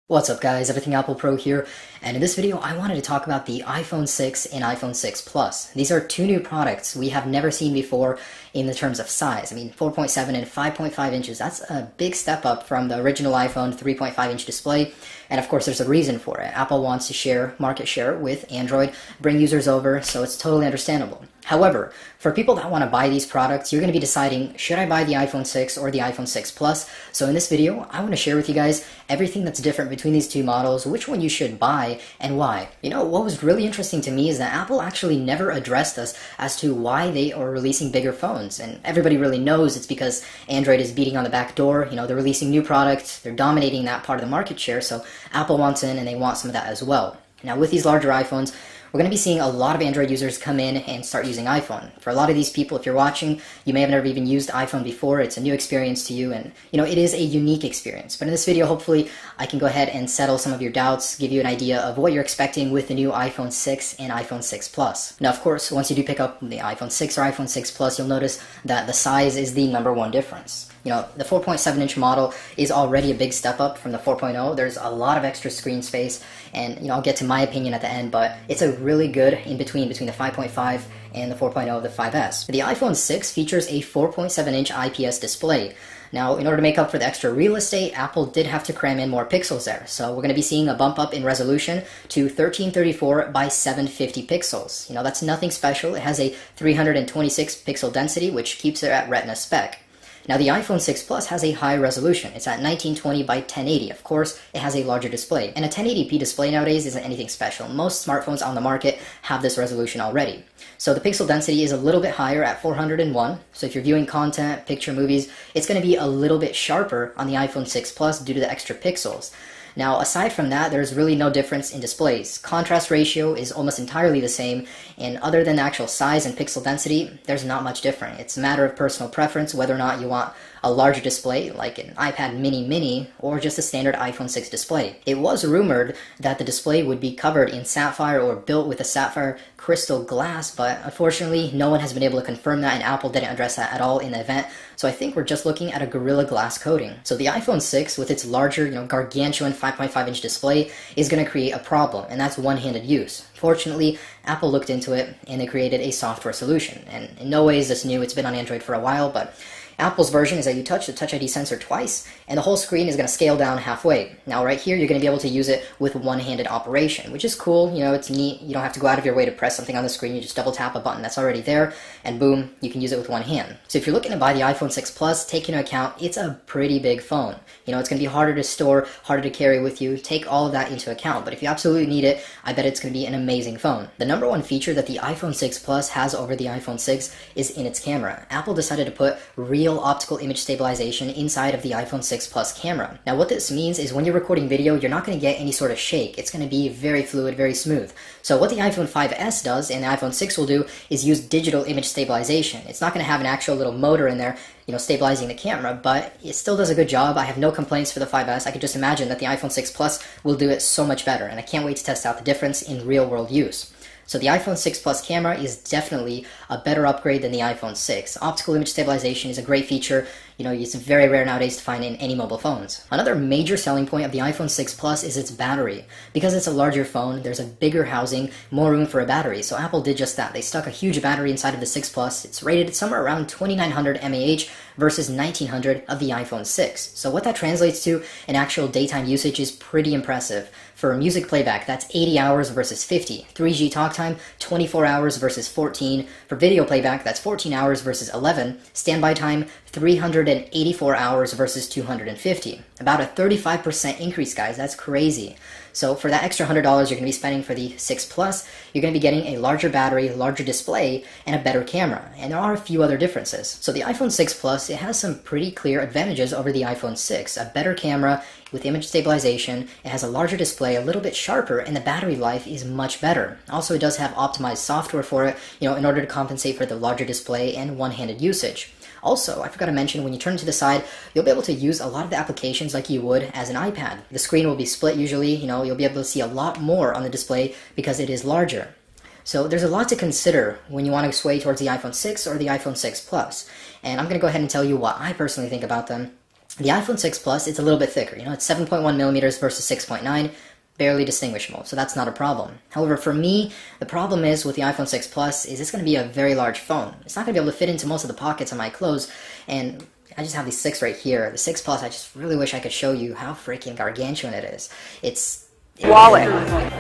What's up guys, Everything Apple Pro here, and in this video I wanted to talk about the iPhone 6 and iPhone 6 Plus. These are two new products we have never seen before in the terms of size. I mean 4.7 and 5.5 inches, that's a big step up from the original iPhone 3.5 inch display, and of course there's a reason for it. Apple wants to share market share with Android, bring users over, so it's totally understandable. However, for people that want to buy these products, you're going to be deciding, should I buy the iPhone 6 or the iPhone 6 Plus? So in this video, I want to share with you guys everything that's different between these two models, which one you should buy, and why. You know, what was really interesting to me is that Apple actually never addressed us as to why they are releasing bigger phones. And everybody really knows it's because Android is beating on the back door. You know, they're releasing new products, they're dominating that part of the market share, so Apple wants in and they want some of that as well. Now with these larger iPhones, we're going to be seeing a lot of Android users come in and start using iPhone. For a lot of these people, if you're watching, you may have never even used iPhone before. It's a new experience to you, and you know, it is a unique experience. But in this video, hopefully, I can go ahead and settle some of your doubts, give you an idea of what you're expecting with the new iPhone 6 and iPhone 6 Plus. Now, of course, once you do pick up the iPhone 6 or iPhone 6 Plus, you'll notice that the size is the #1 difference. You know, the 4.7-inch model is already a big step up from the 4.0. There's a lot of extra screen space, and you know, I'll get to my opinion at the end, but it's a really good in-between between the 5.5 and the 4.0 of the 5S. The iPhone 6 features a 4.7-inch IPS display. Now, in order to make up for the extra real estate, Apple did have to cram in more pixels there. So we're going to be seeing a bump up in resolution to 1334 by 750 pixels. You know, that's nothing special. It has a 326 pixel density, which keeps it at Retina spec. Now the iPhone 6 Plus has a high resolution. It's at 1920 by 1080. Of course, it has a larger display. And a 1080p display nowadays isn't anything special. Most smartphones on the market have this resolution already. So the pixel density is a little bit higher at 401. So if you're viewing content, picture movies, it's going to be a little bit sharper on the iPhone 6 Plus due to the extra pixels. Now, aside from that, there's really no difference in displays. Contrast ratio is almost entirely the same, and other than the actual size and pixel density, there's not much different. It's a matter of personal preference whether or not you want a larger display, like an iPad mini, or just a standard iPhone 6 display. It was rumored that the display would be covered in sapphire or built with a sapphire crystal glass, but unfortunately, no one has been able to confirm that, and Apple didn't address that at all in the event. So I think we're just looking at a Gorilla Glass coating. So the iPhone 6, with its larger, gargantuan 5.5-inch display, is going to create a problem, and that's one-handed use. Fortunately, Apple looked into it, and they created a software solution. And in no way is this new. It's been on Android for a while, but Apple's version is that you touch the Touch ID sensor twice, and the whole screen is going to scale down halfway. Now right here, you're going to be able to use it with one-handed operation, which is cool. You know, it's neat. You don't have to go out of your way to press something on the screen. You just double tap a button that's already there, and boom, you can use it with one hand. So if you're looking to buy the iPhone 6 Plus, take into account it's a pretty big phone. You know, it's going to be harder to store, harder to carry with you. Take all of that into account, but if you absolutely need it, I bet it's going to be an amazing phone. The #1 feature that the iPhone 6 Plus has over the iPhone 6 is in its camera. Apple decided to put real optical image stabilization inside of the iPhone 6 Plus camera. Now what this means is when you're recording video, you're not going to get any sort of shake. It's going to be very fluid, very smooth. So what the iPhone 5S does and the iPhone 6 will do is use digital image stabilization. It's not going to have an actual little motor in there, stabilizing the camera, but it still does a good job. I have no complaints for the 5S. I could just imagine that the iPhone 6 Plus will do it so much better, and I can't wait to test out the difference in real-world use. So the iPhone 6 Plus camera is definitely a better upgrade than the iPhone 6. Optical image stabilization is a great feature. You know, it's very rare nowadays to find in any mobile phones. Another major selling point of the iPhone 6 Plus is its battery. Because it's a larger phone, there's a bigger housing, more room for a battery. So Apple did just that. They stuck a huge battery inside of the 6 Plus. It's rated somewhere around 2900 mAh versus 1900 of the iPhone 6. So what that translates to in actual daytime usage is pretty impressive. For music playback, that's 80 hours versus 50. 3G talk time, 24 hours versus 14. For video playback, that's 14 hours versus 11. Standby time, 384 hours versus 250. About a 35% increase, guys. That's crazy. So for that extra $100 you're going to be spending for the 6 Plus, you're going to be getting a larger battery, larger display, and a better camera. And there are a few other differences. So the iPhone 6 Plus, it has some pretty clear advantages over the iPhone 6. A better camera with image stabilization, it has a larger display, a little bit sharper, and the battery life is much better. Also, it does have optimized software for it, in order to compensate for the larger display and one-handed usage. Also, I forgot to mention, when you turn to the side, you'll be able to use a lot of the applications like you would as an iPad. The screen will be split usually, you'll be able to see a lot more on the display because it is larger. So there's a lot to consider when you want to sway towards the iPhone 6 or the iPhone 6 Plus. And I'm going to go ahead and tell you what I personally think about them. The iPhone 6 Plus, it's a little bit thicker. You know, it's 7.1 millimeters versus 6.9, barely distinguishable, so that's not a problem. However, for me, the problem is with the iPhone 6 Plus is it's going to be a very large phone. It's not going to be able to fit into most of the pockets of my clothes, and I just have the 6 right here. The 6 Plus, I just really wish I could show you how freaking gargantuan it is. Wallet.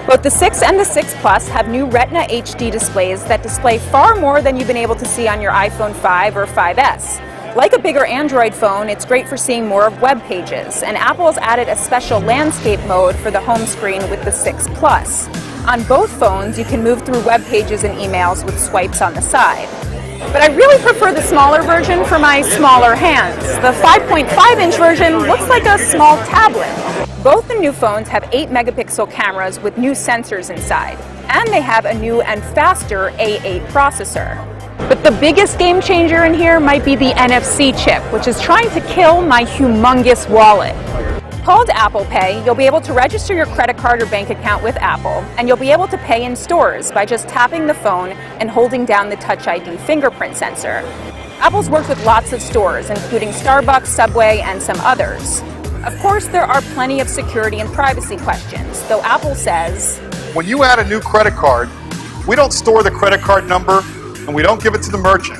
Both the 6 and the 6 Plus have new Retina HD displays that display far more than you've been able to see on your iPhone 5 or 5S. Like a bigger Android phone, it's great for seeing more of web pages, and Apple has added a special landscape mode for the home screen with the 6 Plus. On both phones, you can move through web pages and emails with swipes on the side. But I really prefer the smaller version for my smaller hands. The 5.5-inch version looks like a small tablet. Both the new phones have 8-megapixel cameras with new sensors inside, and they have a new and faster A8 processor. But the biggest game changer in here might be the NFC chip, which is trying to kill my humongous wallet. Called Apple Pay, you'll be able to register your credit card or bank account with Apple, and you'll be able to pay in stores by just tapping the phone and holding down the Touch ID fingerprint sensor. Apple's worked with lots of stores, including Starbucks, Subway, and some others. Of course, there are plenty of security and privacy questions, though Apple says, when you add a new credit card, we don't store the credit card number and we don't give it to the merchant.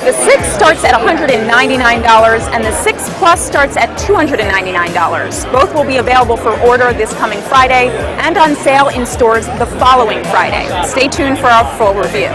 The 6 starts at $199 and the 6 Plus starts at $299. Both will be available for order this coming Friday and on sale in stores the following Friday. Stay tuned for our full review.